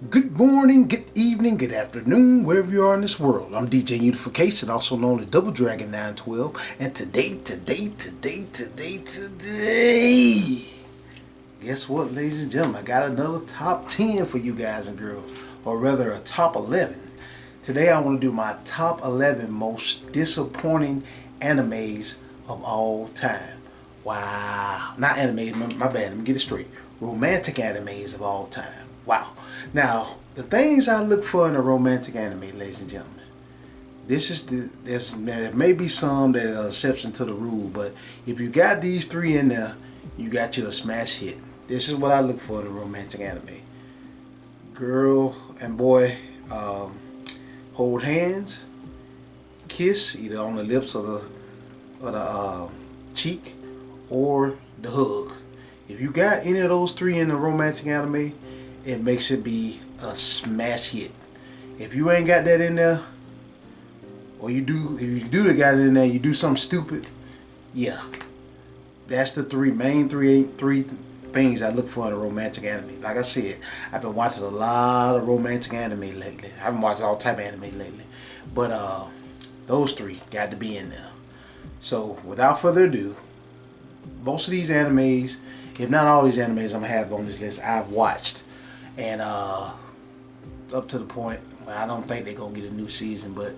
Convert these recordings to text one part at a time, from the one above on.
Good morning, good evening, good afternoon, wherever you are in this world. I'm DJ Unification, also known as Double Dragon 912, and today, guess what, ladies and gentlemen? I got another top 10 for you guys and girls, or rather a top 11. Today I want to do my top 11 most disappointing animes of all time. Wow. Not animes, my bad, let me get it straight. Romantic animes of all time. Wow. Now, the things I look for in a romantic anime, ladies and gentlemen, there may be some that are exception to the rule, but if you got these three in there, you got you a smash hit. This is what I look for in a romantic anime. Girl and boy hold hands, kiss either on the lips or the cheek, or the hug. If you got any of those three in a romantic anime, it makes it be a smash hit. If you ain't got that in there, or if you do got it in there, you do something stupid, yeah. That's the three things I look for in a romantic anime. Like I said, I've been watching a lot of romantic anime lately. I've been watching all type of anime lately. But those three got to be in there. So without further ado, most of these animes, if not all these animes I'm gonna have on this list, I've watched. And up to the point where I don't think they're going to get a new season, but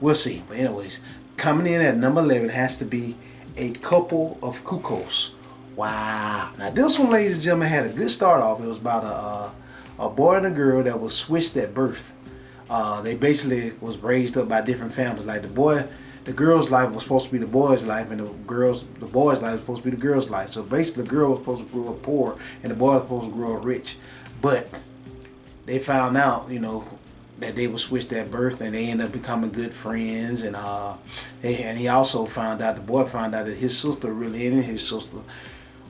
we'll see. But anyways, coming in at number 11 has to be A Couple of Cuckoos. Wow. Now this one, ladies and gentlemen, had a good start off. It was about a boy and a girl that was switched at birth. They basically was raised up by different families. Like the girl's life was supposed to be the boy's life, and the boy's life was supposed to be the girl's life. So basically the girl was supposed to grow up poor, and the boy was supposed to grow up rich. But they found out, that they were switched at birth, and they ended up becoming good friends. And he also found out, the boy found out that his sister really ain't his sister,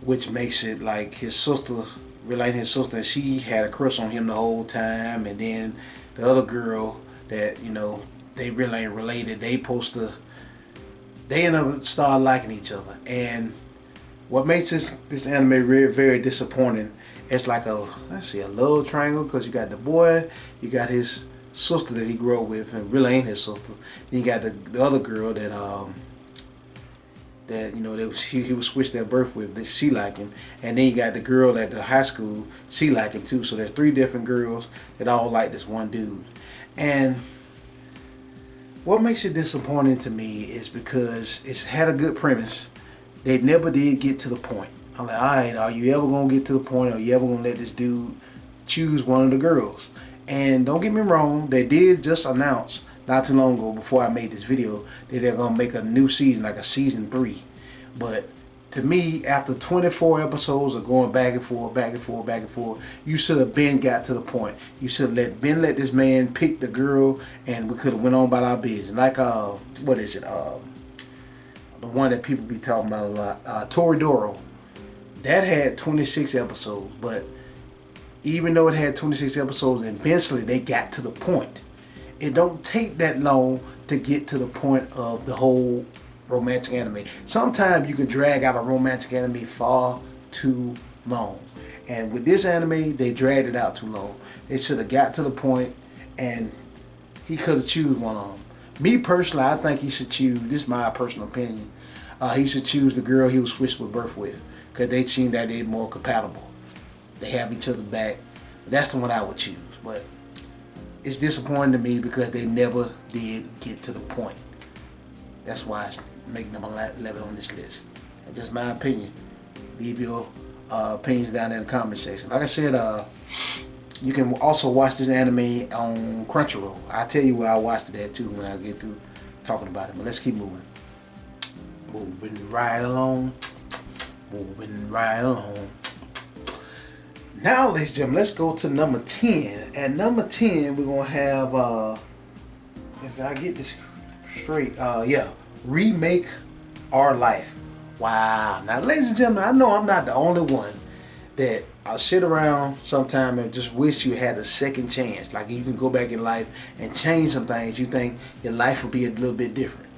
which makes it like his sister really ain't his sister, and she had a crush on him the whole time. And then the other girl that they really ain't related, they end up start liking each other. And what makes this anime very, very disappointing, it's like a love triangle, because you got the boy, you got his sister that he grew up with and really ain't his sister. Then you got the other girl he was switched at birth with, that she like him. And then you got the girl at the high school, she like him too. So there's three different girls that all like this one dude. And what makes it disappointing to me is because it's had a good premise. They never did get to the point. I'm like, alright, are you ever going to get to the point? Are you ever going to let this dude choose one of the girls? And don't get me wrong, they did just announce not too long ago, before I made this video, that they're going to make a new season, like a season 3. But to me, after 24 episodes of going back and forth, you should have been got to the point. You should have been let this man pick the girl, and we could have went on about our business. Like, what is it? The one that people be talking about a lot, Toradora. That had 26 episodes, but even though it had 26 episodes, eventually they got to the point. It don't take that long to get to the point of the whole romantic anime. Sometimes you can drag out a romantic anime far too long. And with this anime, they dragged it out too long. They should have got to the point, and he could have choose one of them. Me personally, I think he should choose, this is my personal opinion, he should choose the girl he was switched with birth with, because they seem that they're more compatible. They have each other back. That's the one I would choose. But it's disappointing to me because they never did get to the point. That's why I make number 11 on this list. That's just my opinion. Leave your opinions down in the comment section. Like I said, you can also watch this anime on Crunchyroll. I'll tell you where I watched it at too when I get through talking about it. But let's keep moving. Moving right along. Now, ladies and gentlemen, let's go to number 10. At number 10, we're going to have, if I get this straight, Remake Our Life. Wow. Now, ladies and gentlemen, I know I'm not the only one that I'll sit around sometime and just wish you had a second chance. Like, you can go back in life and change some things. You think your life would be a little bit different.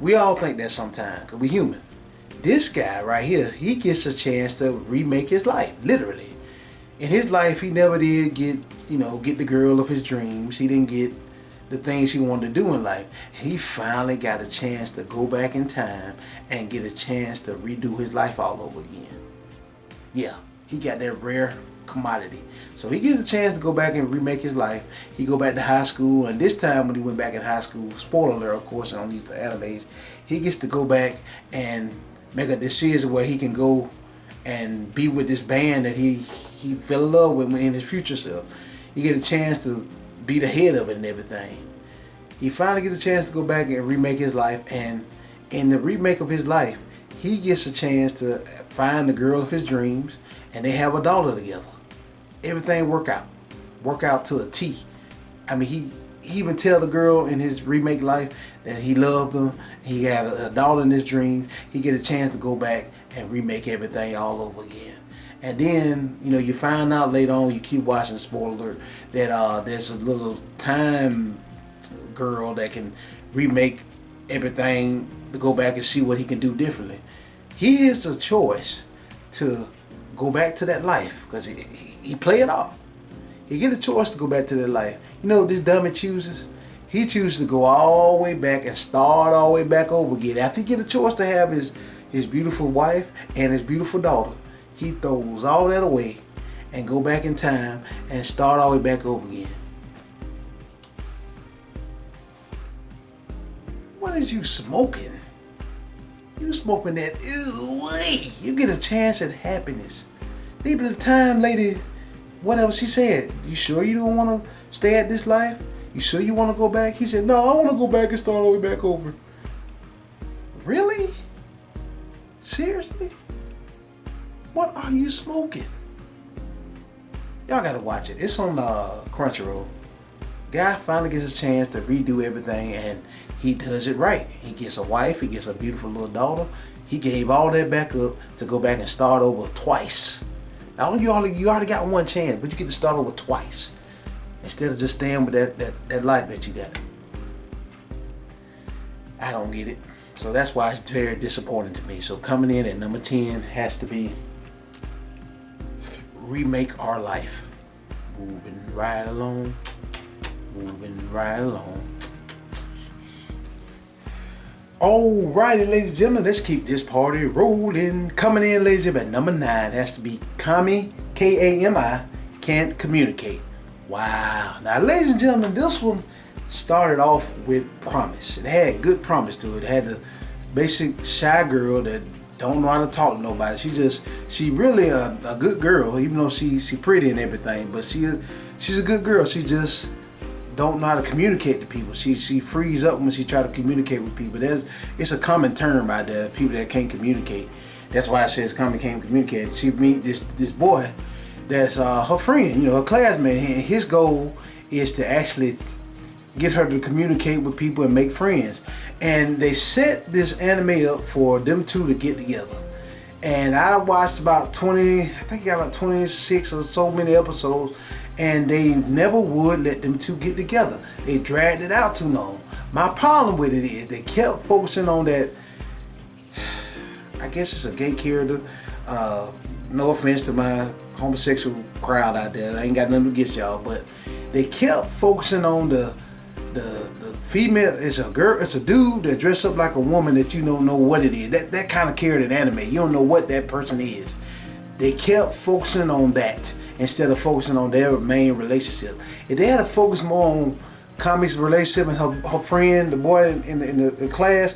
We all think that sometimes, because we're human. This guy right here, he gets a chance to remake his life, literally. In his life, he never did get the girl of his dreams. He didn't get the things he wanted to do in life. And he finally got a chance to go back in time and get a chance to redo his life all over again. Yeah, he got that rare commodity. So he gets a chance to go back and remake his life. He go back to high school, and this time when he went back in high school, spoiler alert, of course, on these animes, he gets to go back and make a decision where he can go and be with this band that he fell in love with in his future self. He get a chance to be the head of it and everything. He finally gets a chance to go back and remake his life, and in the remake of his life, he gets a chance to find the girl of his dreams, and they have a daughter together. Everything work out to a T. I mean, he even tell the girl in his remake life that he loved them. He had a daughter in his dreams. He get a chance to go back and remake everything all over again. And then, you find out later on, you keep watching, spoiler, that there's a little time girl that can remake everything to go back and see what he can do differently. He has a choice to go back to that life because he play it off. He get a choice to go back to that life. You know what this dummy chooses? He chooses to go all the way back and start all the way back over again. After he get a choice to have his beautiful wife and his beautiful daughter, he throws all that away and go back in time and start all the way back over again. What is you smoking? You smoking that way. You get a chance at happiness. Deep in the time, lady, whatever she said, you sure you don't want to stay at this life? You sure you want to go back? He said, no, I want to go back and start all the way back over. Really? Seriously? What are you smoking? Y'all gotta watch it. It's on Crunchyroll. Guy finally gets a chance to redo everything, and he does it right. He gets a wife. He gets a beautiful little daughter. He gave all that back up to go back and start over twice. Now you already got one chance, but you get to start over twice instead of just staying with that life that you got. I don't get it. So that's why it's very disappointing to me. So coming in at number 10 has to be Remake Our Life. Moving right along. Moving right along. Alrighty, ladies and gentlemen, let's keep this party rolling. Coming in, ladies and gentlemen, at number 9 has to be Kami, K-A-M-I, Can't Communicate. Wow. Now, ladies and gentlemen, this one started off with promise. It had good promise to it. It had the basic shy girl that don't know how to talk to nobody. She really a good girl, even though she pretty and everything. But she's a good girl. She just don't know how to communicate to people. She frees up when she try to communicate with people. It's a common term out there, people that can't communicate. That's why it says Kami can't communicate. She meet this boy that's her friend, her classmate. And his goal is to actually get her to communicate with people and make friends. And they set this anime up for them two to get together. And I watched about 20, I think I got about 26 or so many episodes, and they never would let them two get together. They dragged it out too long. My problem with it is they kept focusing on that, I guess it's a gay character. No offense to my homosexual crowd out there. I ain't got nothing against y'all, but they kept focusing on the female. It's a girl, it's a dude that dressed up like a woman that you don't know what it is. That kind of character in anime. You don't know what that person is. They kept focusing on that instead of focusing on their main relationship. If they had to focus more on Kami's relationship and her friend, the boy in the class,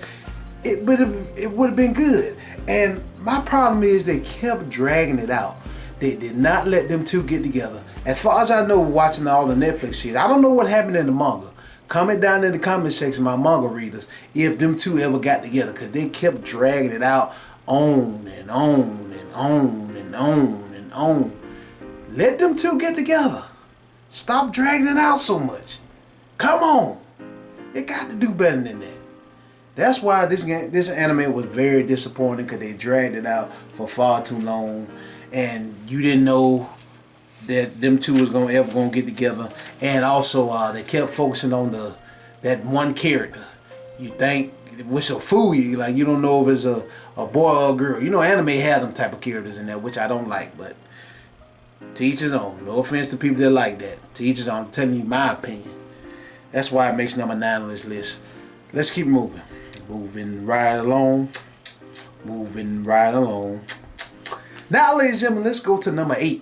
it would have been good. And my problem is they kept dragging it out. They did not let them two get together. As far as I know, watching all the Netflix series, I don't know what happened in the manga. Comment down in the comment section, my manga readers, if them two ever got together, because they kept dragging it out on and on and on and on and on. Let them two get together. Stop dragging it out so much. Come on. They got to do better than that. That's why this anime was very disappointing, because they dragged it out for far too long, and you didn't know that them two was ever gonna get together. And also they kept focusing on that one character. You think which will fool you, like you don't know if it's a boy or a girl. Anime has them type of characters in there, which I don't like, but To each his own. No offense to people that like that. To each his own. I'm telling you my opinion. That's why it makes number 9 on this list. Let's keep moving. Moving right along. Moving right along. Now, ladies and gentlemen, let's go to number 8.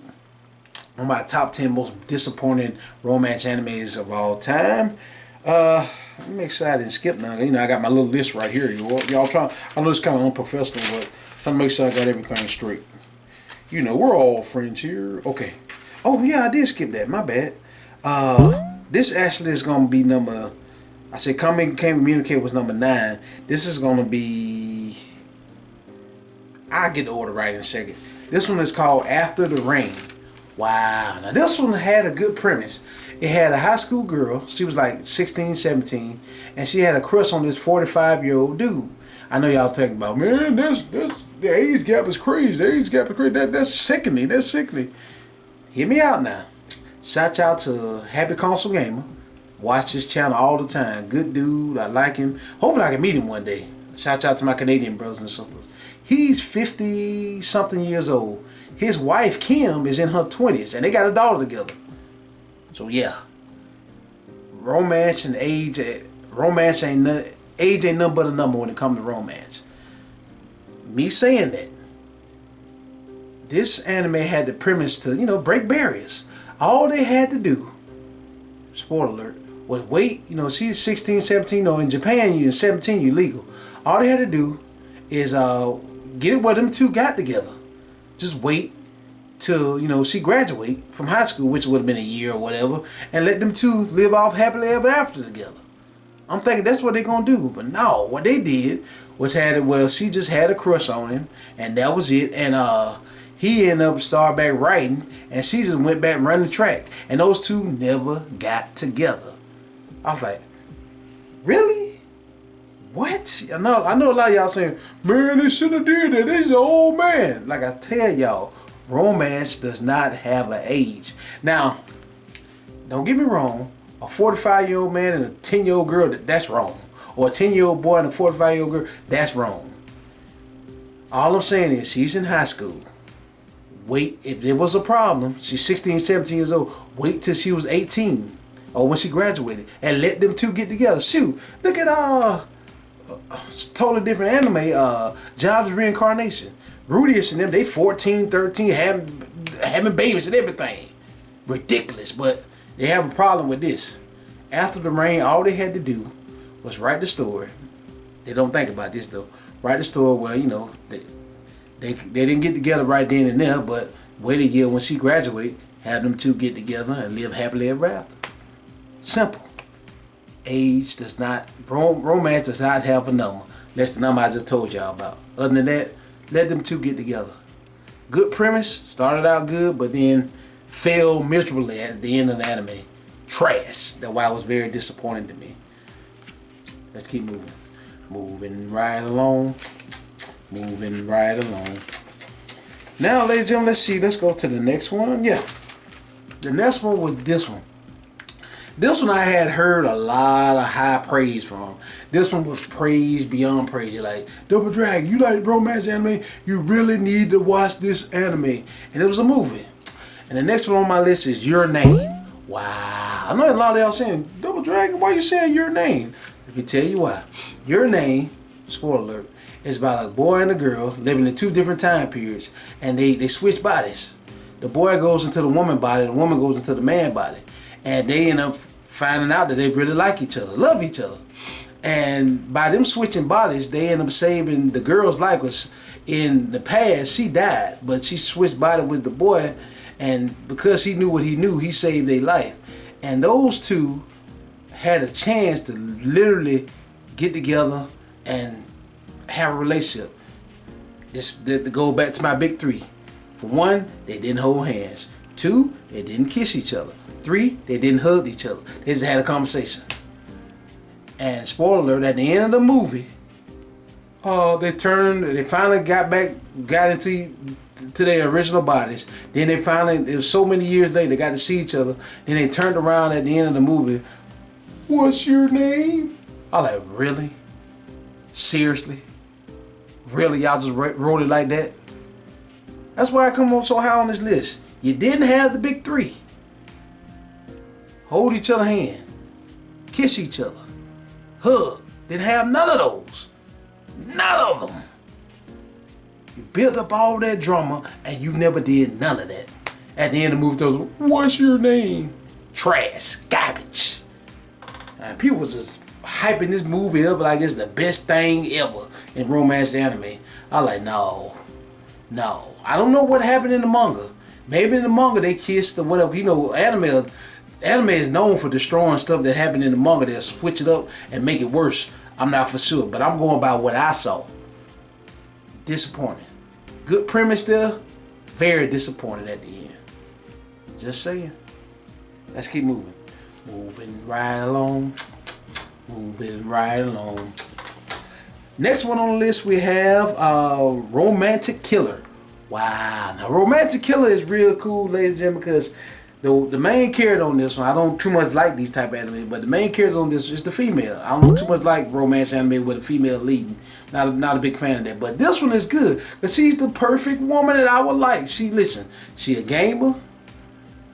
One of my top 10 most disappointing romance animes of all time. Let me make sure I didn't skip now. You know, I got my little list right here. Y'all trying, I know it's kind of unprofessional, but trying to make sure I got everything straight. You know, we're all friends here. Okay. Oh, yeah, I did skip that. My bad. This actually is going to be number... I said Communicate was number 9. This is going to be... I'll get the order right in a second. This one is called After the Rain. Wow. Now, this one had a good premise. It had a high school girl. She was like 16, 17. And she had a crush on this 45-year-old dude. I know y'all talking about, man, the age gap is crazy. The age gap is crazy. That's sickening. That's sickening. Hear me out now. Shout out to Happy Console Gamer. Watch his channel all the time. Good dude. I like him. Hopefully I can meet him one day. Shout out to my Canadian brothers and sisters. He's 50-something years old. His wife, Kim, is in her 20s. And they got a daughter together. So, yeah. Romance and age. Romance ain't nothing. Age ain't nothing but a number when it comes to romance. Me saying that, this anime had the premise to, you know, break barriers. All they had to do, spoiler alert, was wait. You know, she's 16, 17, or in Japan, you're 17, you're legal. All they had to do is get it where them two got together. Just wait till, you know, she graduate from high school, which would have been a year or whatever, and let them two live off happily ever after together. I'm thinking that's what they're going to do. But no, what they did was she just had a crush on him, and that was it. And he ended up starting back writing, and she just went back and ran the track. And those two never got together. I was like, really? What? I know a lot of y'all saying, man, they shouldn't have did that. They's an old man. Like I tell y'all, romance does not have an age. Now, don't get me wrong. A 45-year-old man and a 10-year-old girl, that's wrong. Or a 10-year-old boy and a 45-year-old girl, that's wrong. All I'm saying is she's in high school. Wait, if there was a problem, she's 16, 17 years old, wait till she was 18 or when she graduated and let them two get together. Shoot, look at totally different anime, Jobs Reincarnation. Rudius and them, they 14, 13, having babies and everything. Ridiculous, but they have a problem with this. After the Rain, all they had to do was write the story. They don't think about this though. Write the story where, you know, they didn't get together right then and there, but wait a year when she graduate, have them two get together and live happily ever after. Simple. Age does not, romance does not have a number. That's the number I just told y'all about. Other than that, let them two get together. Good premise, started out good, but then failed miserably at the end of the anime. Trash. That's why it was very disappointing to me. Let's keep moving. Moving right along. Moving right along. Now, ladies and gentlemen, let's see. Let's go to the next one. Yeah. The next one was this one. This one I had heard a lot of high praise from. This one was praise beyond praise. You're like, Double Dragon, you like romance anime? You really need to watch this anime. And it was a movie. And the next one on my list is Your Name. Wow. I know a lot of y'all saying, Double Dragon, why you saying Your Name? Let me tell you why. Your Name, spoiler alert, is about a boy and a girl living in two different time periods. And they switch bodies. The boy goes into the woman body, the woman goes into the man body. And they end up finding out that they really like each other, love each other. And by them switching bodies, they end up saving the girl's life. Was in the past, she died, but she switched body with the boy. And because he knew what he knew, he saved their life. And those two had a chance to literally get together and have a relationship. Just to go back to my big three. For one, they didn't hold hands. Two, they didn't kiss each other. Three, they didn't hug each other. They just had a conversation. And spoiler alert, at the end of the movie, they finally got into their original bodies. Then they finally, it was so many years later, they got to see each other. Then they turned around at the end of the movie. What's your name? I was like, really? Seriously? Really? Y'all just wrote it like that? That's why I come on so high on this list. You didn't have the big three. Hold each other hand. Kiss each other. Hug. Didn't have none of those. None of them. You built up all that drama and you never did none of that. At the end of the movie, tells them, what's your name? Trash. Garbage. And people was just hyping this movie up like it's the best thing ever in romance anime. I like, no. I don't know what happened in the manga. Maybe in the manga they kissed or whatever. You know, anime is known for destroying stuff that happened in the manga. They'll switch it up and make it worse. I'm not for sure, but I'm going by what I saw. Disappointing. Good premise there. Very disappointed at the end. Just saying. Let's keep moving. Moving right along. Moving right along. Next one on the list we have Romantic Killer. Wow. Now Romantic Killer is real cool, ladies and gentlemen, because the main character on this one, I don't too much like these type of anime, but the main character on this is the female. I don't too much like romance anime with a female leading. Not a big fan of that. But this one is good because she's the perfect woman that I would like. She a gamer.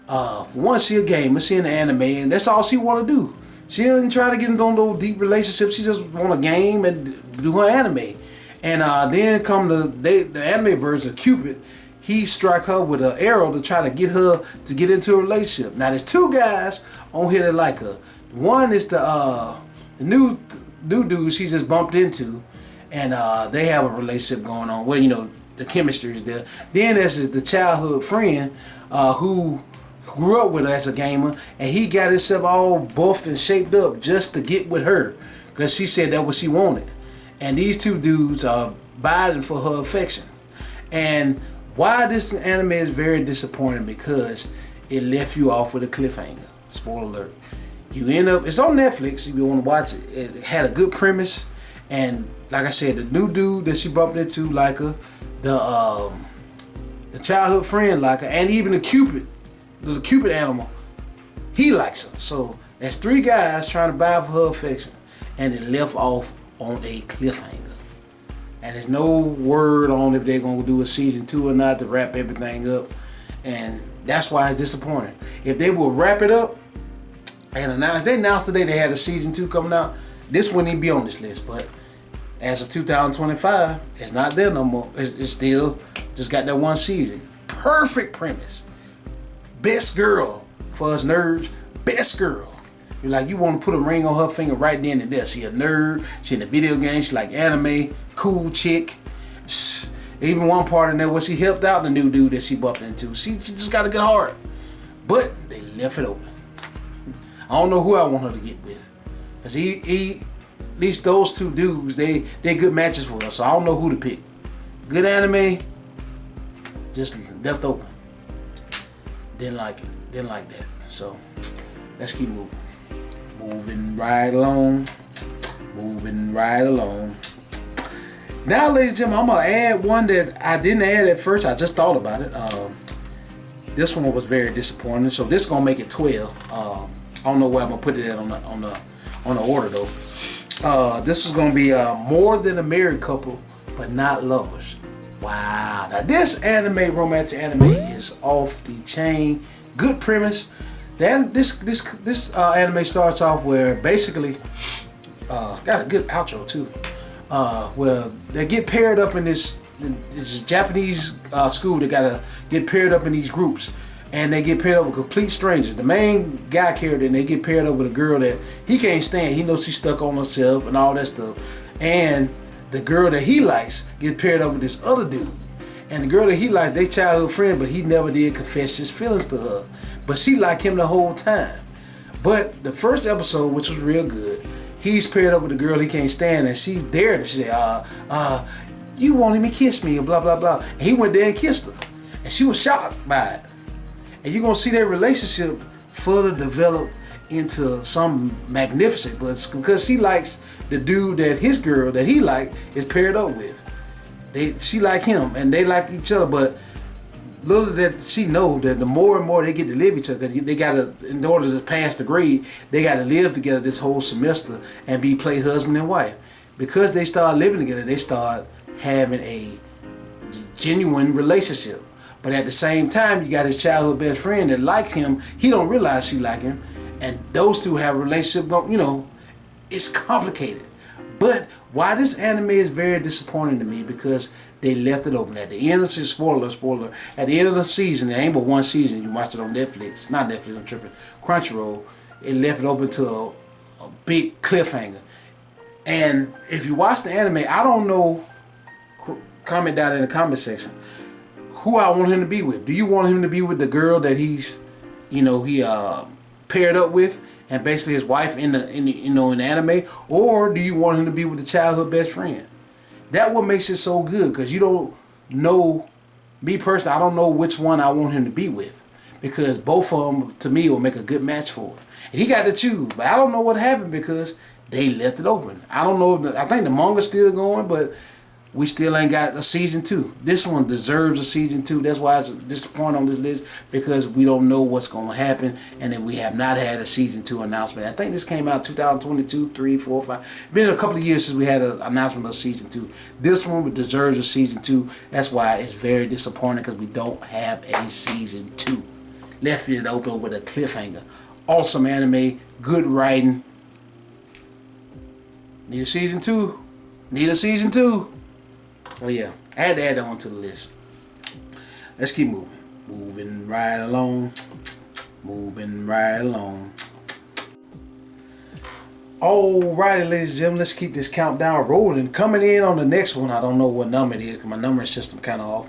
For one, she a gamer. She in the anime, and that's all she want to do. She doesn't try to get into those deep relationships. She just want to game and do her anime. And then come the anime version of Cupid. He struck her with an arrow to try to get her to get into a relationship. Now there's two guys on here that like her. One is the new dude she just bumped into, and they have a relationship going on. Well, you know, the chemistry is there. Then there's the childhood friend who grew up with her as a gamer, and he got himself all buffed and shaped up just to get with her, because she said that's what she wanted. And these two dudes are biting for her affection. And why this anime is very disappointing, because it left you off with a cliffhanger. Spoiler alert. You end up, it's on Netflix if you want to watch it. It had a good premise, and like I said, the new dude that she bumped into like her, the childhood friend like her, and even the Cupid animal, he likes her. So there's three guys trying to buy for her affection, and it left off on a cliffhanger. And there's no word on if they're going to do a season 2 or not to wrap everything up. And that's why it's disappointing. If they will wrap it up and they announced today they had a season 2 coming out, this wouldn't even be on this list. But as of 2025, it's not there no more. It's still just got that one season. Perfect premise. Best girl for us nerds. Best girl. You're like, you want to put a ring on her finger right then and there. She a nerd. She in the video games. She like anime. Cool chick. Even one part in there where she helped out the new dude that she bumped into. She just got a good heart. But they left it open. I don't know who I want her to get with. Because at least those two dudes, they good matches for us. So I don't know who to pick. Good anime, just left open. Didn't like it. Didn't like that. So let's keep moving. Moving right along. Moving right along. Now, ladies and gentlemen, I'm going to add one that I didn't add at first. I just thought about it. This one was very disappointing. So this is going to make it 12. I don't know where I'm going to put it at on the order, though. This is going to be More Than a Married Couple, But Not Lovers. Wow. Now, this romantic anime is off the chain. Good premise. Then this anime starts off where basically, got a good outro, too. Well, they get paired up in this Japanese school. They gotta get paired up in these groups, and they get paired up with complete strangers. The main guy character, and they get paired up with a girl that he can't stand. He knows she's stuck on herself and all that stuff. And the girl that he likes gets paired up with this other dude. And the girl that he likes, they childhood friend, but he never did confess his feelings to her. But she liked him the whole time. But the first episode, which was real good, he's paired up with a girl he can't stand, and she dared to say, you won't even kiss me, and blah, blah, blah. And he went there and kissed her. And she was shocked by it. And you're going to see their relationship further develop into something magnificent. But it's because she likes the dude that his girl that he liked is paired up with. She like him, and they like each other, but little that she know that the more and more they get to live each other, they gotta, in order to pass the grade, they gotta live together this whole semester and play husband and wife. Because they start living together, they start having a genuine relationship. But at the same time, you got his childhood best friend that like him. He don't realize she like him, and those two have a relationship. You know, it's complicated. But why this anime is very disappointing to me, because they left it open at the end of the spoiler. At the end of the season, there ain't but one season. You watch it on Netflix, not Netflix. I'm tripping. Crunchyroll. It left it open to a big cliffhanger. And if you watch the anime, I don't know. Comment down in the comment section who I want him to be with. Do you want him to be with the girl that he's, he paired up with, and basically his wife in the anime, or do you want him to be with the childhood best friend? That what makes it so good, because you don't know. Me personally, I don't know which one I want him to be with, because both of them to me will make a good match for him. And he got to choose, but I don't know what happened because they left it open. I don't know. I think the manga's still going, but we still ain't got a season 2. This one deserves a season 2. That's why it's disappointing on this list, because we don't know what's going to happen, and then we have not had a season 2 announcement. I think this came out 2022, 3, 4, 5. It's been a couple of years since we had an announcement of season 2. This one deserves a season 2. That's why it's very disappointing, because we don't have a season 2. Left it open with a cliffhanger. Awesome anime, good writing. Need a season 2. Need a season 2. Oh yeah, I had to add that on to the list. Let's keep moving. Moving right along. Moving right along. Alrighty, ladies and gentlemen, let's keep this countdown rolling. Coming in on the next one, I don't know what number it is because my numbering system kind of off.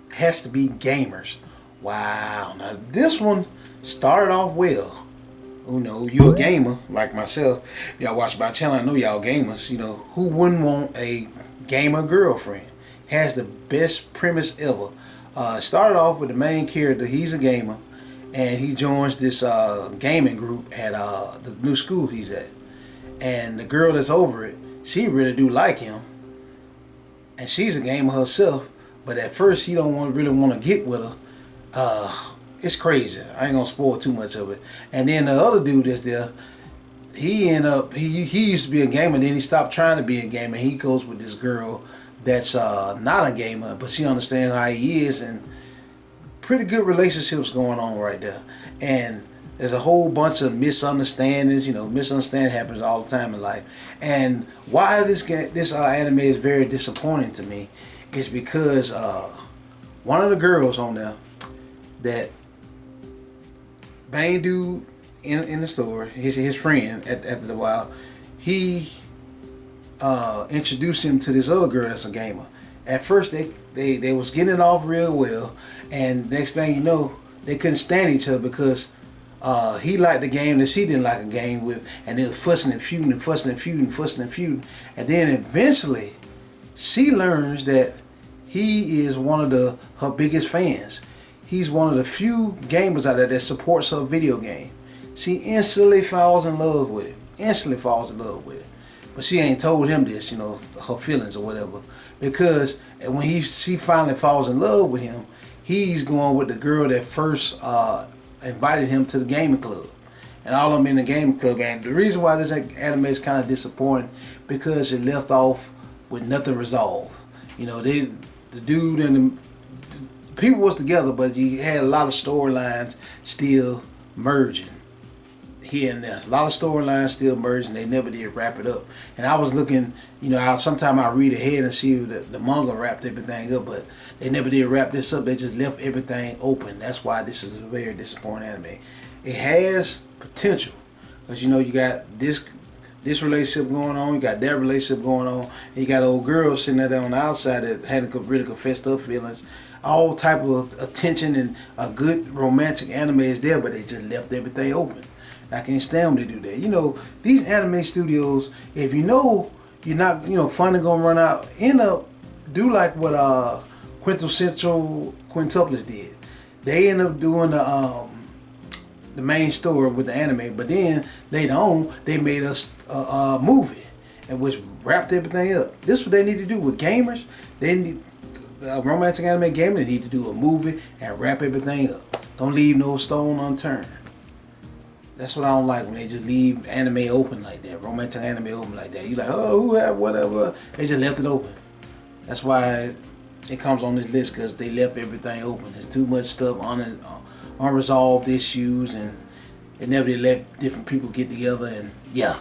Has to be Gamers. Wow, now this one started off well. You know, you're a gamer like myself. Y'all watch my channel, I know y'all gamers. You know, who wouldn't want a gamer girlfriend? Has the best premise ever. Started off with the main character. He's a gamer, and he joins this gaming group at the new school he's at. And the girl that's over it, she really do like him, and she's a gamer herself. But at first, he don't really want to get with her. It's crazy. I ain't gonna spoil too much of it. And then the other dude that's there, he used to be a gamer, then he stopped trying to be a gamer. He goes with this girl that's not a gamer, but she understands how he is, and pretty good relationships going on right there. And there's a whole bunch of misunderstandings. You know, misunderstanding happens all the time in life. And why this anime is very disappointing to me is because one of the girls on there, that main dude in the store, his friend after a while, he introduced him to this other girl that's a gamer. At first they was getting it off real well, and next thing you know, they couldn't stand each other because he liked the game that she didn't like a game with, and they was fussing and feuding and fussing and feuding, fussing and feuding. And then eventually she learns that he is one of her biggest fans. He's one of the few gamers out there that supports her video game. She instantly falls in love with him. Instantly falls in love with him. But she ain't told him this, you know, her feelings or whatever. Because when she finally falls in love with him, he's going with the girl that first invited him to the gaming club. And all of them in the gaming club. And the reason why this anime is kind of disappointing, because it left off with nothing resolved. You know, the dude and the people was together, but you had a lot of storylines still merging here and there. A lot of storylines still merging. They never did wrap it up. And I was looking, you know, sometimes I read ahead and see the manga wrapped everything up, but they never did wrap this up. They just left everything open. That's why this is a very disappointing anime. It has potential, because you know you got this relationship going on, you got that relationship going on, and you got old girls sitting there on the outside that hadn't really confessed her feelings. All type of attention and a good romantic anime is there, but they just left everything open. I can't stand when they do that. You know, these anime studios, if you know you're not, you know, funding gonna run out, end up do like what Quintessential Quintuplets did. They end up doing the main story with the anime, but then later on they made us a movie, and which wrapped everything up. This is what they need to do with gamers. They need a romantic anime game. They need to do a movie and wrap everything up. Don't leave no stone unturned. That's what I don't like, when they just leave anime open like that, romantic anime open like that. You like, oh, who have whatever. They just left it open. That's why it comes on this list because they left everything open. There's too much stuff unresolved issues, and they never let different people get together, and yeah,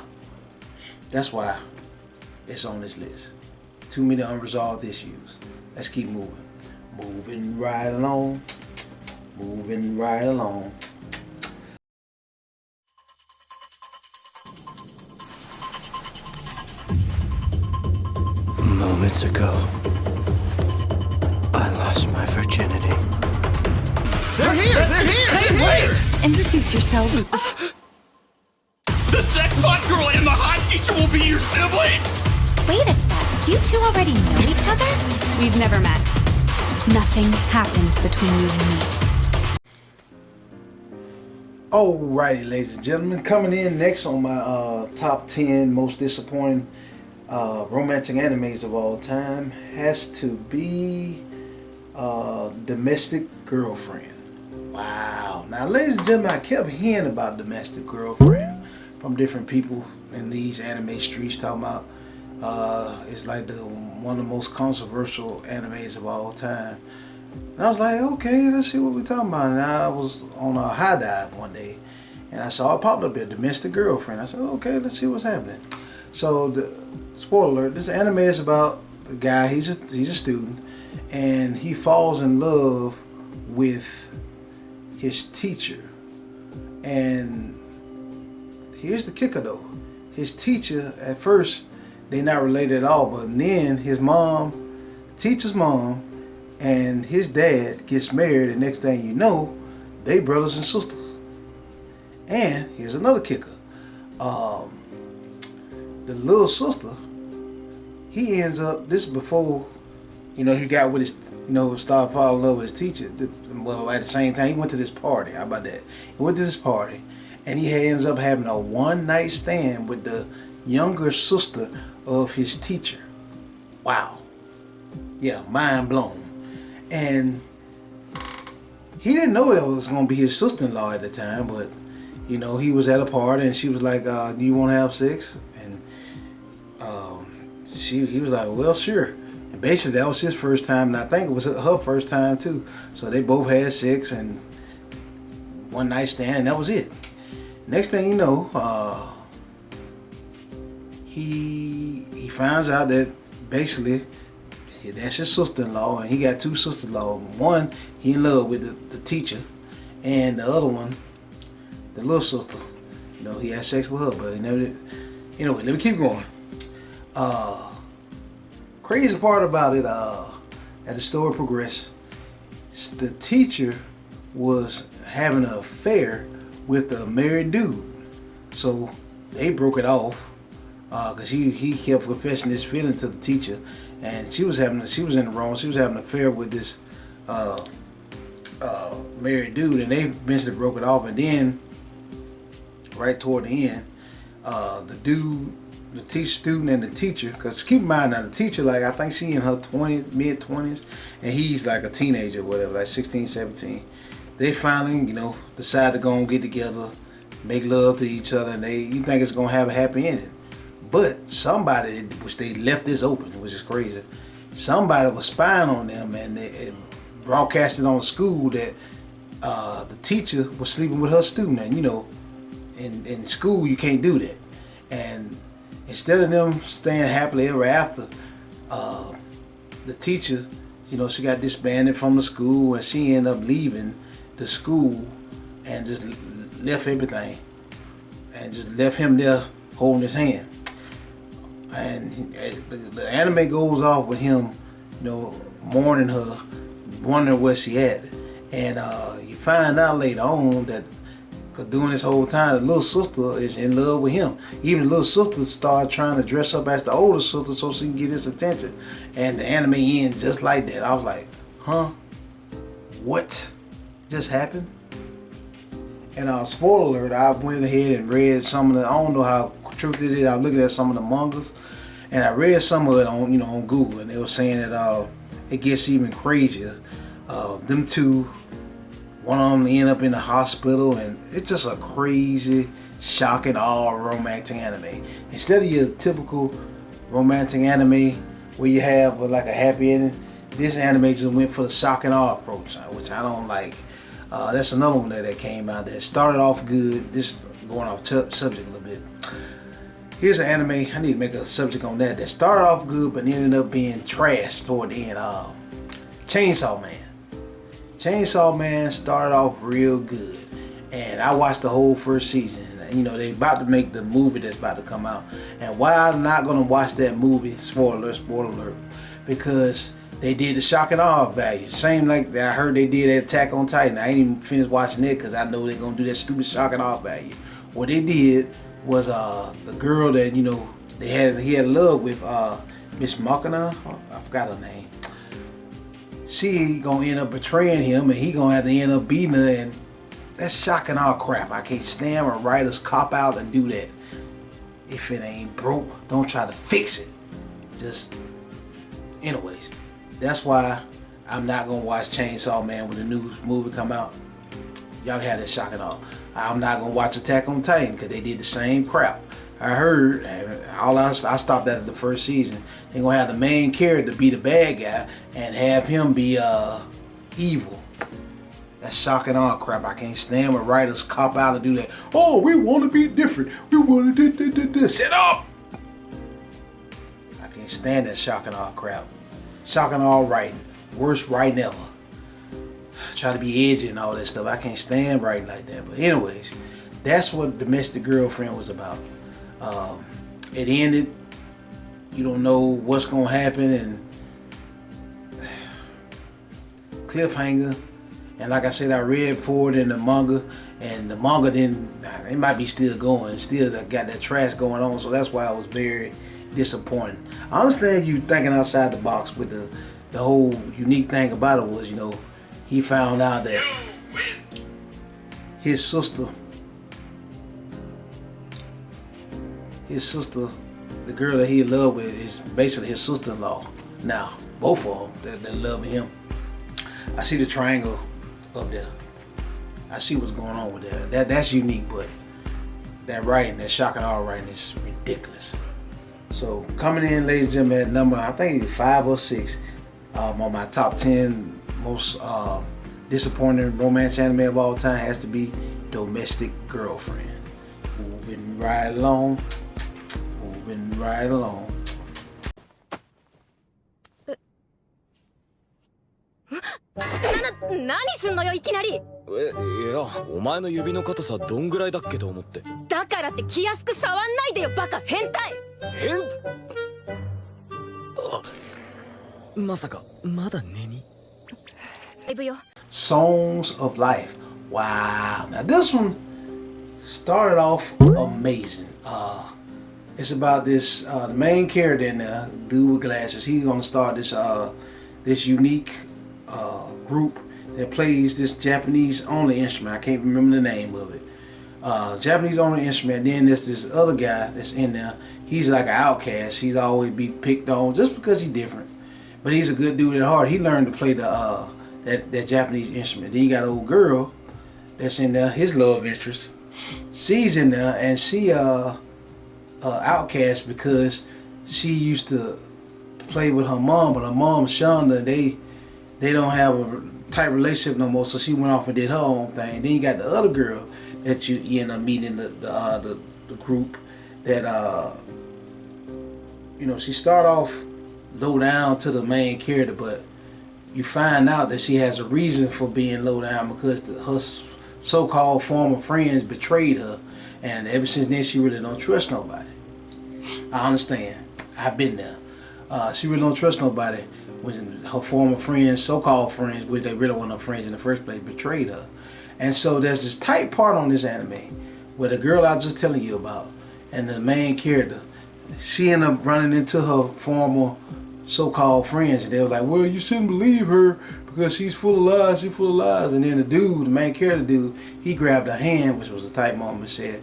that's why it's on this list. Too many unresolved issues. Let's keep moving. Moving right along. Moving right along. Moments ago, I lost my virginity. They're here! They're here! Hey, wait! Introduce yourselves. The sex bot girl and the hot teacher will be your siblings! Wait a sec. Do you two already know each other? We've never met. Nothing happened between you and me. Alrighty, ladies and gentlemen, coming in next on my top 10 most disappointing romantic animes of all time has to be Domestic Girlfriend. Wow. Now, ladies and gentlemen, I kept hearing about Domestic Girlfriend from different people in these anime streets talking about it's like one of the most controversial animes of all time. And I was like, okay, let's see what we're talking about. And I was on a high dive one day, and I saw it popped up there, Domestic Girlfriend. I said, okay, let's see what's happening. So, spoiler alert, this anime is about the guy, he's a student, and he falls in love with his teacher. And here's the kicker though. His teacher, at first, they're not related at all, but then his mom, teacher's mom, and his dad gets married, and next thing you know, they brothers and sisters. And here's another kicker. The little sister, he ends up, this is before, he got with his, started falling in love with his teacher. Well, at the same time, he went to this party. How about that? He went to this party, and he ends up having a one-night stand with the younger sister of his teacher. Wow. Yeah, mind blown. And he didn't know that was going to be his sister-in-law at the time, but, he was at a party, and she was like, do you want to have sex? And he was like, well, sure. And basically, that was his first time, and I think it was her first time, too. So they both had sex, and one night stand, and that was it. Next thing you know, he finds out that basically that's his sister-in-law, and he got two sisters-in-law. One, he in love with the teacher, and the other one, the little sister. He had sex with her, but he never did. Anyway, let me keep going. Crazy part about it, as the story progressed, the teacher was having an affair with a married dude. So they broke it off because he kept confessing his feeling to the teacher, and she was in the wrong. She was having an affair with this married dude, and they eventually broke it off. And then right toward the end, the dude, the teacher student and the teacher, because keep in mind now, the teacher, like, I think she in her 20s, mid-20s, and he's like a teenager or whatever, like 16, 17. They finally, decide to go and get together, make love to each other, and you think it's going to have a happy ending. But somebody, which they left this open, which is crazy, somebody was spying on them, and they broadcasted on the school that the teacher was sleeping with her student. And in school you can't do that. And instead of them staying happily ever after, the teacher, she got disbanded from the school, and she ended up leaving the school and just left everything and just left him there holding his hand. And the anime goes off with him, mourning her, wondering where she at. And you find out later on that, because during this whole time, the little sister is in love with him. Even the little sister started trying to dress up as the older sister so she can get his attention. And the anime ends just like that. I was like, huh? What just happened? And spoiler alert, I went ahead and read some of the, I don't know how true this is, I was looking at some of the mangas, and I read some of it on, on Google, and they were saying that it gets even crazier. Them two, one of them end up in the hospital, and it's just a crazy, shocking, all romantic anime. Instead of your typical romantic anime where you have like a happy ending, this anime just went for the shock and awe approach, which I don't like. That's another one that came out that started off good. This going off subject a little bit. Here's an anime, I need to make a subject on that started off good but ended up being trash toward the end. Chainsaw Man. Chainsaw Man started off real good, and I watched the whole first season. You know, they about to make the movie that's about to come out, and why I'm not gonna watch that movie, spoiler alert, because they did the shock and awe value, same like I heard they did Attack on Titan. I ain't even finished watching it because I know they're gonna do that stupid shock and awe value. What they did was the girl that, you know, he had love with, Miss Machina, I forgot her name. She gonna end up betraying him, and he gonna have to end up beating her, and that's shock and awe crap. I can't stand when writers cop out and do that. If it ain't broke, don't try to fix it. Just, anyways, that's why I'm not gonna watch Chainsaw Man when the new movie come out. Y'all had that shock and awe. I'm not gonna watch Attack on Titan because they did the same crap. I heard, I stopped at the first season. They're gonna have the main character be the bad guy and have him be evil. That's shock and awe crap. I can't stand when writers cop out and do that. Oh, we want to be different. We want to do. Shut up! I can't stand that shock and awe crap. Shock and awe writing. Worst writing ever. Try to be edgy and all that stuff. I can't stand writing like that. But anyways, that's what Domestic Girlfriend was about. It ended. You don't know what's gonna happen, and cliffhanger. And like I said, I read for it in the manga, and the manga didn't. It might be still going. Still got that trash going on. So that's why I was very disappointed. I understand you thinking outside the box, but the whole unique thing about it was, you know, he found out that his sister, the girl that he in love with, is basically his sister-in-law. Now, both of them, they're loving him. I see the triangle up there. I see what's going on with that. That's unique, but that writing, that shock and awe writing is ridiculous. So coming in, ladies and gentlemen, at number, I think 5 or 6 on my top 10 most disappointing romance anime of all time has to be Domestic Girlfriend. Moving right along. Moving right along. 何すんのよいきなり。いや、お前の指の硬さどんぐらいだっけと思って。だからって気安く触んないでよバカ変態。まさかまだ寝に。ライブよ。 Songs of Life. Wow. Now this one started off amazing. It's about this the main character in there, dude with glasses. He's gonna start this unique group that plays this Japanese only instrument. I can't remember the name of it. Japanese only instrument. Then there's this other guy that's in there. He's like an outcast. He's always be picked on just because he's different. But he's a good dude at heart. He learned to play that Japanese instrument. Then you got an old girl that's in there, his love interest. She's in there, and she outcast because she used to play with her mom, but her mom shunned her. They don't have a tight relationship no more, so she went off and did her own thing. Then you got the other girl that you end up meeting the group that you know, she start off low down to the main character, but you find out that she has a reason for being low down because her so-called former friends betrayed her, and ever since then she really don't trust nobody. I understand. I've been there. She really don't trust nobody when her former friends, so-called friends, which they really weren't her friends in the first place, betrayed her. And so there's this tight part on this anime where the girl I was just telling you about and the main character, she ended up running into her former so-called friends, and they was like, well, you shouldn't believe her because she's full of lies, she's full of lies. And then the dude, the main character dude, he grabbed her hand, which was a tight moment, and said,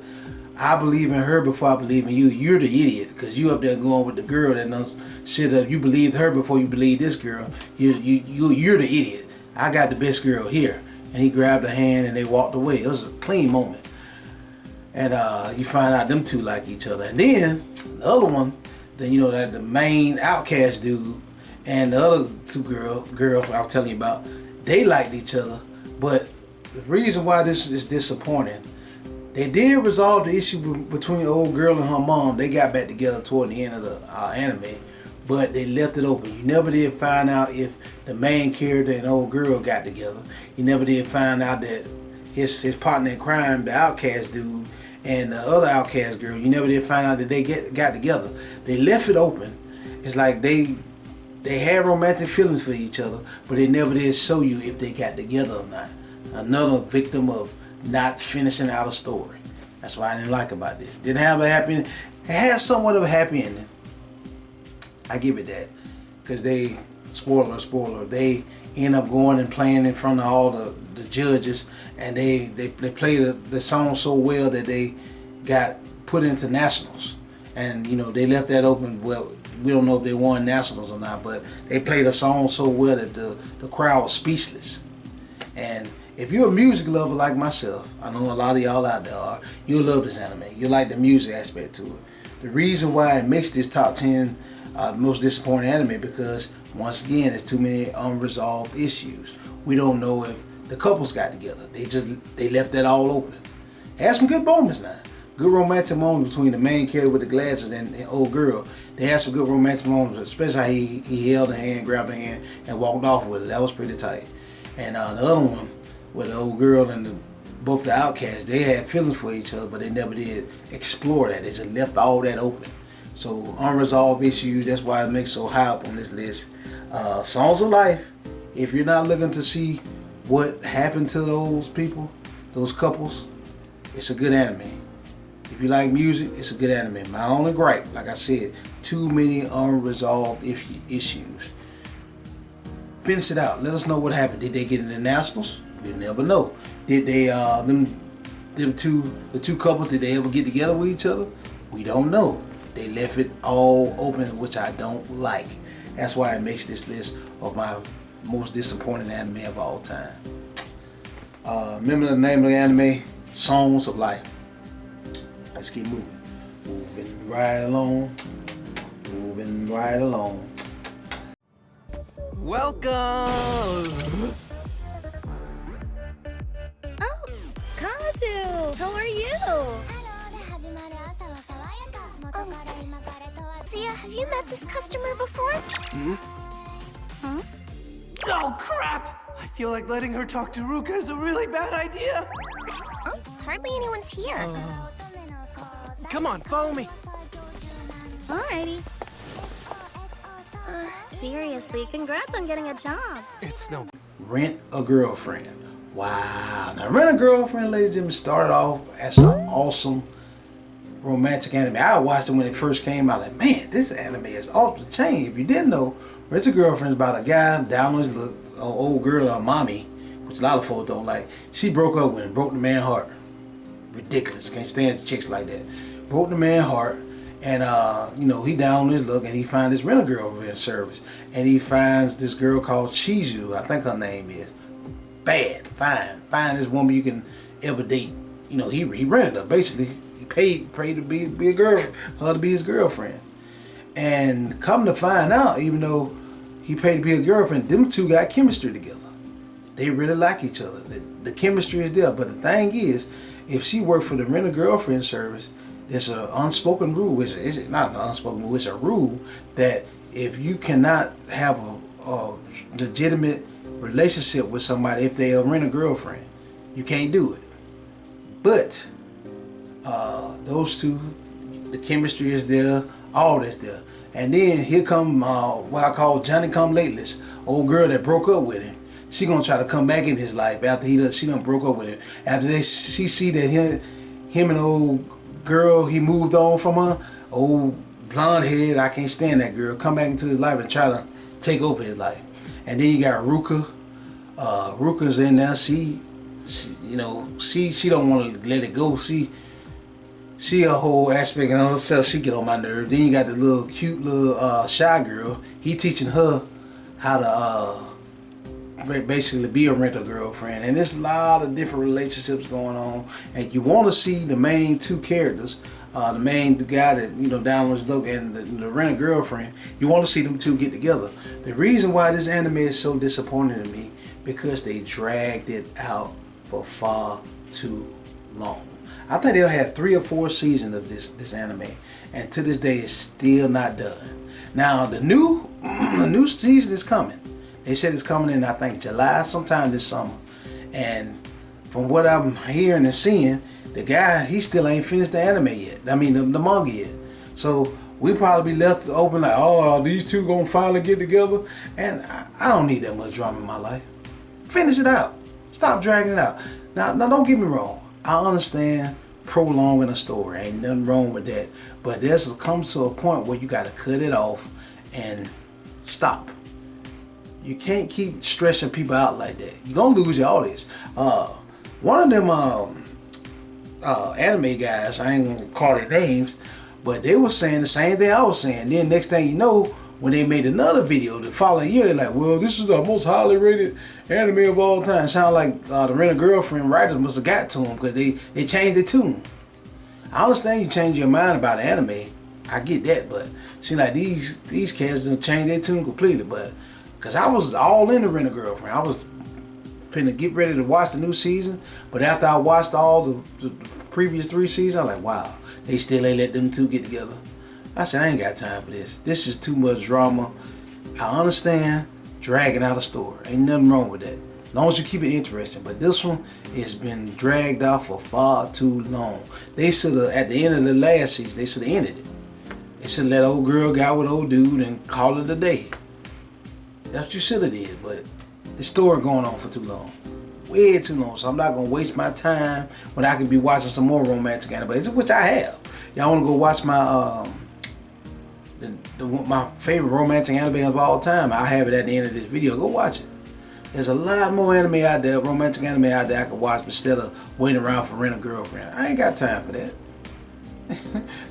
I believe in her before I believe in you. You're the idiot because you up there going with the girl that knows shit up. You believed her before you believed this girl. You're the idiot. I got the best girl here. And he grabbed her hand and they walked away. It was a clean moment. And you find out them two like each other. And then the other one, then you know that the main outcast dude and the other two girls I was telling you about, they liked each other. But the reason why this is disappointing, they did resolve the issue between the old girl and her mom. They got back together toward the end of the anime, but they left it open. You never did find out if the main character and the old girl got together. You never did find out that his partner in crime, the outcast dude, and the other outcast girl, you never did find out that they got together. They left it open. It's like they had romantic feelings for each other, but they never did show you if they got together or not. Another victim of not finishing out a story. That's why I didn't like about this. Didn't have a happy ending. It had somewhat of a happy ending. I give it that. Because they, spoiler, they end up going and playing in front of all the judges, and they play the song so well that they got put into nationals. And you know, they left that open. Well, we don't know if they won nationals or not, but they played the song so well that the crowd was speechless. And if you're a music lover like myself, I know a lot of y'all out there are, you'll love this anime. You like the music aspect to it. The reason why it makes this top 10 most disappointing anime, because once again, there's too many unresolved issues. We don't know if the couples got together. They left that all open. It had some good moments now. Good romantic moments between the main character with the glasses and the old girl. They had some good romantic moments, especially how he held her hand, grabbed her hand, and walked off with it. That was pretty tight. And the other one with the old girl and both the outcasts, they had feelings for each other, but they never did explore that. They just left all that open. So unresolved issues, that's why it makes so high up on this list. Songs of Life, if you're not looking to see what happened to those people, those couples, it's a good anime. If you like music, it's a good anime. My only gripe, like I said, too many unresolved issues. Finish it out. Let us know what happened. Did they get into nationals? We'll never know. Did they the two couples, did they ever get together with each other? We don't know. They left it all open, which I don't like. That's why it makes this list of my most disappointing anime of all time. Remember the name of the anime? Songs of Life. Let's keep moving. Moving right along. Moving right along. Welcome! Oh, Kazu, how are you? Sia, have you met this customer before? Huh? Oh, crap! I feel like letting her talk to Ruka is a really bad idea. Oh, hardly anyone's here. Come on, follow me. Alrighty. Seriously, congrats on getting a job. It's no... Rent a Girlfriend. Wow. Now, Rent a Girlfriend, ladies and gentlemen, started off as an awesome romantic anime. I watched it when it first came out. Like, man, this anime is off the chain. If you didn't know, Rent a Girlfriend is about a guy down on his old girl, mommy, which a lot of folks don't like. She broke up with him, broke the man's heart. Ridiculous. Can't stand chicks like that. Broke the man's heart. And, you know, he down on his luck, and he finds this Rent a Girlfriend service. And he finds this girl called Chizu, I think her name is. Bad, fine. Finest woman you can ever date. You know, he rented her. Basically, he paid to be a girl, her to be his girlfriend. And come to find out, even though he paid to be a girlfriend, them two got chemistry together. They really like each other. The chemistry is there. But the thing is, if she worked for the Rent a Girlfriend service, there's an unspoken rule. It's not an unspoken rule. It's a rule that if you cannot have a legitimate relationship with somebody, if they Rent a Girlfriend, you can't do it. But those two, the chemistry is there, all that's there. And then here come what I call Johnny Come Lateless, old girl that broke up with him. She gonna try to come back in his life after she done broke up with him. After she see that him and old girl, he moved on from her, old blonde head, I can't stand that girl, come back into his life and try to take over his life. And then you got Ruka. Ruka's in there. She don't want to let it go. She a whole aspect of herself. She get on my nerve. Then you got the little cute little shy girl. He teaching her how to basically be a rental girlfriend, and there's a lot of different relationships going on, and you want to see the main two characters, the guy that downloads the and the rental girlfriend. You want to see them two get together. The reason why this anime is so disappointing to me because they dragged it out for far too long. I think they'll have 3 or 4 seasons of this anime, and to this day it's still not done. Now the new season is coming. They said it's coming in, I think, July, sometime this summer. And from what I'm hearing and seeing, the guy, he still ain't finished the anime yet. I mean, the manga yet. So we probably be left open like, oh, are these two gonna finally get together? And I don't need that much drama in my life. Finish it out. Stop dragging it out. Now don't get me wrong. I understand prolonging a story. Ain't nothing wrong with that. But there's comes to a point where you got to cut it off and stop. You can't keep stressing people out like that. You're going to lose your audience. One of them anime guys, I ain't going to call their names, but they were saying the same thing I was saying. Then next thing you know, when they made another video the following year, they're like, well, this is the most highly rated anime of all time. Sound like the Rent a Girlfriend writers must have got to them because they changed their tune. I understand you change your mind about anime. I get that, but see, like these cats done changed their tune completely. But because I was all in the Rent a Girlfriend, I was finna get ready to watch the new season. But after I watched all the previous 3 seasons, I'm like, wow, they still ain't let them two get together. I said, I ain't got time for this. This is too much drama. I understand dragging out a story. Ain't nothing wrong with that. As long as you keep it interesting. But this one has been dragged out for far too long. They should have, at the end of the last season, they should have ended it. They should have let old girl go with old dude and call it a day. That's what you should have did. But the story going on for too long. Way too long. So I'm not going to waste my time when I could be watching some more romantic anime, which I have. Y'all want to go watch my my favorite romantic anime of all time? I have it at the end of this video. Go watch it. There's a lot more anime out there, romantic anime out there I could watch instead of waiting around for Rent a Girlfriend. I ain't got time for that.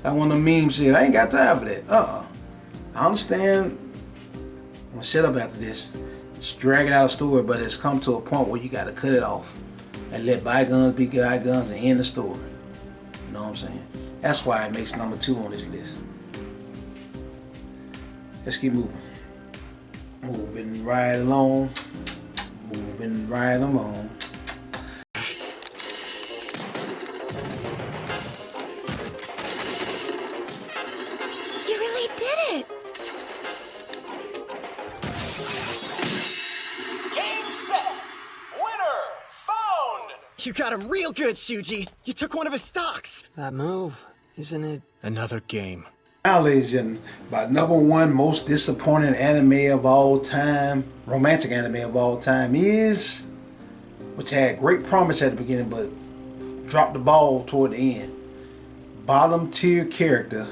That one of the meme shit. I ain't got time for that. I understand. I'm gonna shut up after this. It's dragging out a story, but it's come to a point where you gotta cut it off and let bygones be bygones and end the story. You know what I'm saying? That's why it makes number 2 on this list. Let's keep moving. Moving right along. Moving right along. You really did it! Game set! Winner found! You got him real good, Shuji. You took one of his stocks. That move, isn't it another game? Now, ladies and gentlemen, my number 1 most disappointing anime of all time, romantic anime of all time is, which had great promise at the beginning but dropped the ball toward the end. Bottom tier character,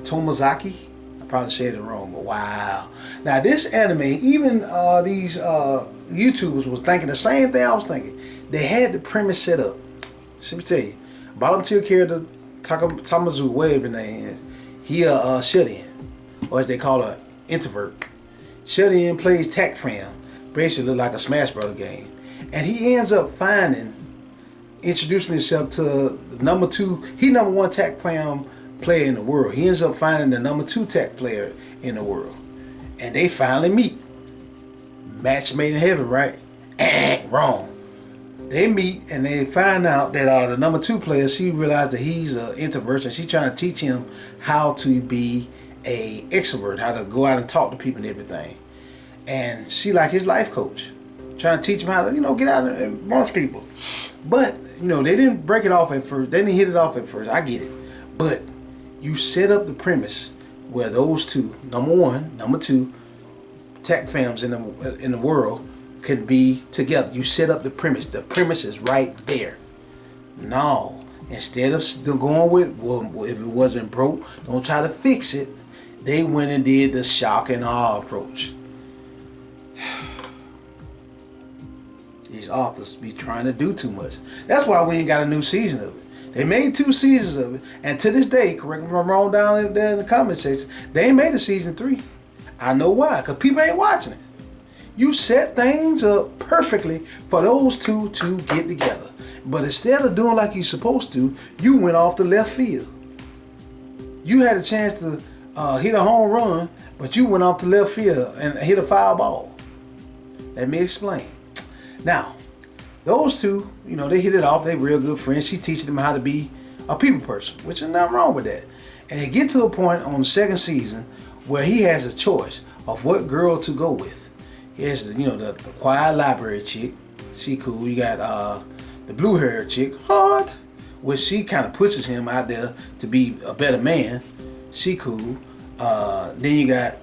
Tomozaki. I probably said it wrong, but wow. Now this anime, even these YouTubers was thinking the same thing I was thinking. They had the premise set up. Let me tell you, bottom tier character, Tamazu, whatever his name is. He a shut-in, or as they call an introvert. Shut-in plays TAC Fam, basically like a Smash Bros. Game. And he ends up introducing himself to the number 2, he number 1 TAC Fam player in the world. He ends up finding the number 2 TAC player in the world. And they finally meet. Match made in heaven, right? Wrong. They meet and they find out that the number 2 player, she realized that he's an introvert and she's trying to teach him how to be a extrovert, how to go out and talk to people and everything. And she like his life coach, trying to teach him how to, get out and amongst people. But, they didn't break it off at first. They didn't hit it off at first. I get it. But you set up the premise where those two, number 1, number 2, TAC Fams in the world can be together. You set up the premise. The premise is right there. No, instead of still going with, well, if it wasn't broke, don't try to fix it. They went and did the shock and awe approach. These authors be trying to do too much. That's why we ain't got a new season of it. They made 2 seasons of it, and to this day, correct me if I'm wrong down there in the comment section, they ain't made a season 3. I know why, because people ain't watching it. You set things up perfectly for those two to get together. But instead of doing like you're supposed to, you went off the left field. You had a chance to hit a home run, but you went off the left field and hit a foul ball. Let me explain. Now, those two, you know, they hit it off. They real good friends. She teaching them how to be a people person, which is nothing wrong with that. And they get to a point on the second season where he has a choice of what girl to go with. Here's the, you know, the quiet library chick. She cool. You got the blue hair chick, hot, which she kind of pushes him out there to be a better man. She cool. Then you got,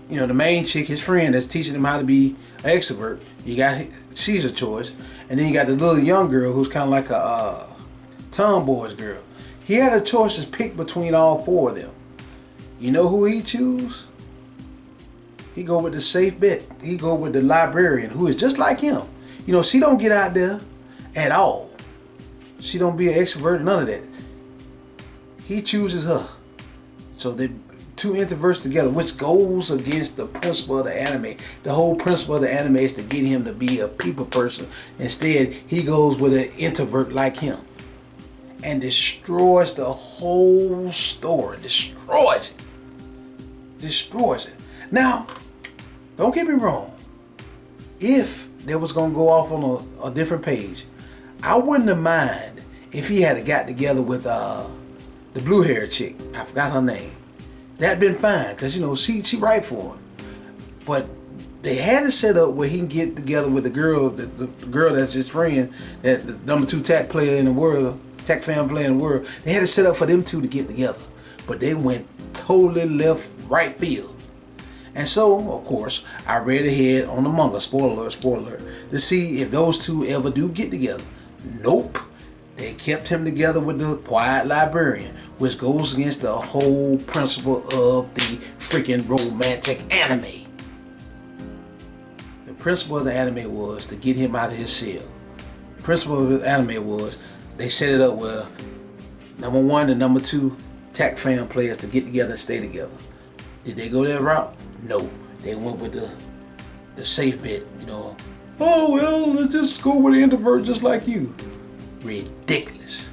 you know, the main chick, his friend, that's teaching him how to be an extrovert. You got, she's a choice. And then you got the little young girl who's kind of like a tomboy's girl. He had a choice to pick between all four of them. You know who he choose? He go with the safe bet. He go with the librarian, who is just like him. You know, she don't get out there at all. She don't be an extrovert, none of that. He chooses her. So they two introverts together, which goes against the principle of the anime. The whole principle of the anime is to get him to be a people person. Instead, he goes with an introvert like him and destroys the whole story. Destroys it. Now, don't get me wrong. If they was gonna go off on a different page, I wouldn't have mind if he had got together with the blue hair chick. I forgot her name. That'd been fine, cause you know she right for him. But they had it set up where he can get together with the girl that's his friend, that the number 2 tech player in the world, tech fan player in the world. They had it set up for them two to get together, but they went totally left right field. And so, of course, I read ahead on the manga, spoiler alert, to see if those two ever do get together. Nope. They kept him together with the quiet librarian, which goes against the whole principle of the freaking romantic anime. The principle of the anime was to get him out of his cell. The principle of the anime was they set it up where number 1 and number 2 tech fan players to get together and stay together. Did they go that route? No. They went with the safe bet, you know. Oh, well, let's just go with an introvert just like you. Ridiculous.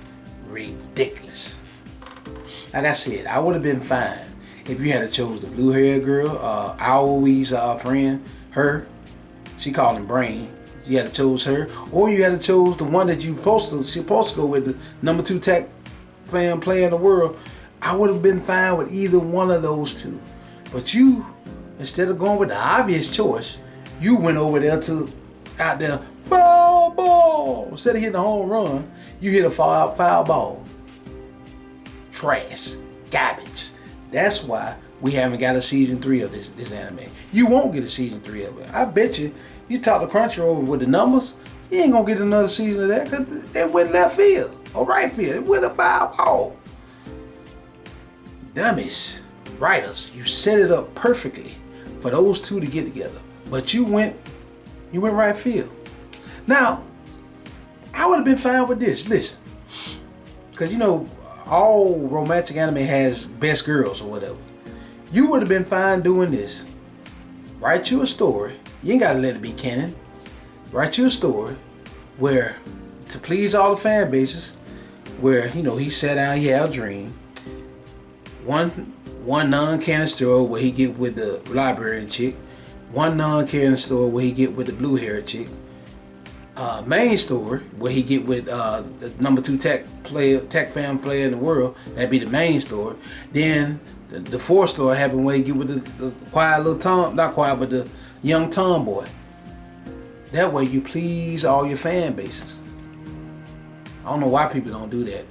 Like I said, I would have been fine if you had chose the blue haired girl, Aoi's friend, her. She called him Brain. You had to chose her, or you had to chose the one that you supposed to go with, the number 2 tech fan player in the world. I would have been fine with either one of those two. But you, instead of going with the obvious choice, you went over there out there, foul ball. Instead of hitting a home run, you hit a foul ball. Trash. Garbage. That's why we haven't got a season 3 of this anime. You won't get a season 3 of it. I bet you talk to Crunchyroll with the numbers, you ain't gonna get another season of that, because they went left field or right field. It went a foul ball. Dummies. Writers, you set it up perfectly for those two to get together, but you went right field. Now, I would have been fine with this. Listen, because you know all romantic anime has best girls or whatever. You would have been fine doing this. Write you a story. You ain't gotta let it be canon. Write you a story where, to please all the fan bases, where you know he sat down, he had a dream. One non-canon story where he get with the librarian chick. One non-canon story where he get with the blue hair chick. Main story where he get with the number 2 tech fan player in the world. That'd be the main story. Then the 4th story happened where he get with the quiet little Tom, not quiet, but the young tomboy. That way you please all your fan bases. I don't know why people don't do that.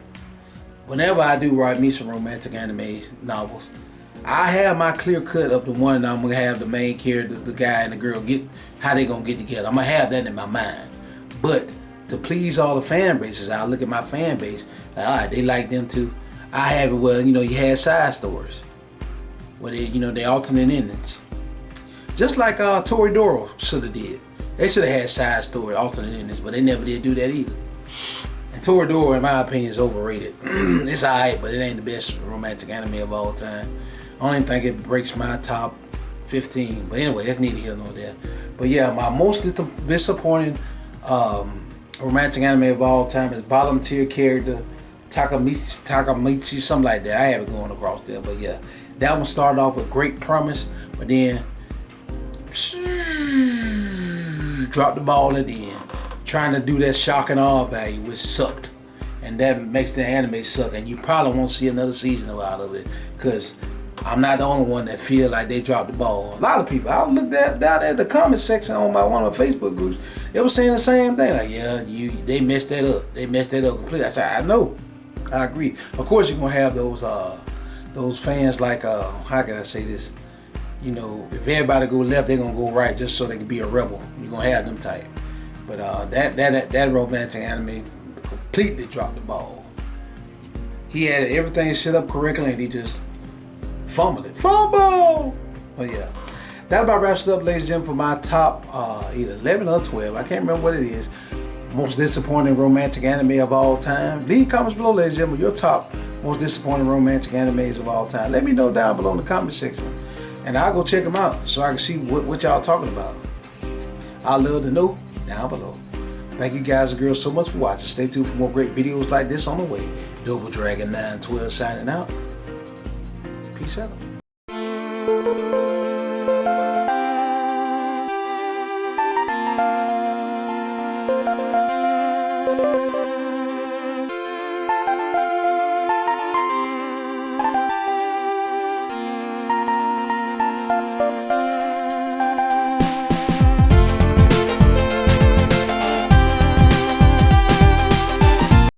Whenever I do write me some romantic anime novels, I have my clear cut of the one that I'm gonna have the main character, the guy and the girl, how they gonna get together. I'm gonna have that in my mind. But to please all the fan bases, I look at my fan base, like, all right, they like them too. I have it where, you know, you had side stories where they alternate endings. Just like Toradora should have did. They should have had side story, alternate endings, but they never did do that either. And Toradora, in my opinion, is overrated. It's alright, but it ain't the best romantic anime of all time. I don't even think it breaks my top 15. But anyway, that's neither here nor there. But yeah, my most disappointing romantic anime of all time is bottom tier character Takamichi, something like that. I haven't gone across there, but yeah, that one started off with great promise, but then dropped the ball at the end, trying to do that shock and awe value, which sucked, and that makes the anime suck. And you probably won't see another season out of it, because I'm not the only one that feel like they dropped the ball. A lot of people, I looked down at the comment section on one of my Facebook groups, they were saying the same thing, like, yeah, they messed that up. They messed that up completely. I said, I know. I agree. Of course you're gonna have those fans like how can I say this? You know, if everybody go left, they're gonna go right just so they can be a rebel. You're gonna have them type. But that romantic anime completely dropped the ball. He had everything set up correctly and he just fumbled it. Fumble! But yeah, that about wraps it up, ladies and gentlemen, for my top either 11 or 12. I can't remember what it is. Most disappointing romantic anime of all time. Leave comments below, ladies and gentlemen, your top most disappointing romantic animes of all time. Let me know down below in the comment section, and I'll go check them out so I can see what y'all talking about. I'd love to know down below. Thank you guys and girls so much for watching. Stay tuned for more great videos like this on the way. Double Dragon 912 signing out. Peace out.